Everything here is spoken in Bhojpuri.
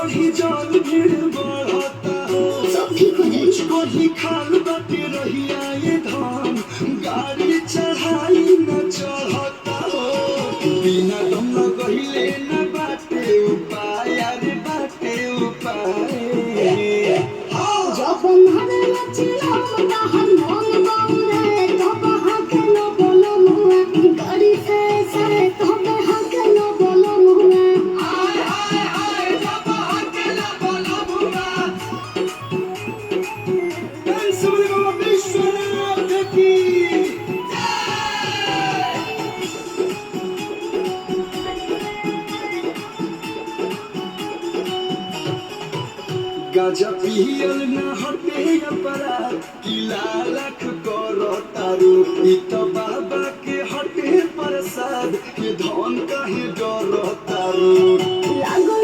बढ़ी जल भीड़ बढ़ता हो सब ठीक हो जाई। कहीं खाल बाटे रहिया ये धाम गाड़ी चढ़ाई न चढ़ता हो बिना दम गहिले न बाटे उपाय अरे बाटे उपाय जब मारे लचिला तहन मन बाउरे तब हाके न बोलो मुआ गाड़ी से सरे तब हाके न बोलो मुआ आय आय आय जब अकेला बोला बुआ सुनो विश्वनाथ की गाजा पियल न हटे अपराध किला लख करो तारू ई तो बाबा के हटे प्रसाद ये धन काहे डरो तारू लागो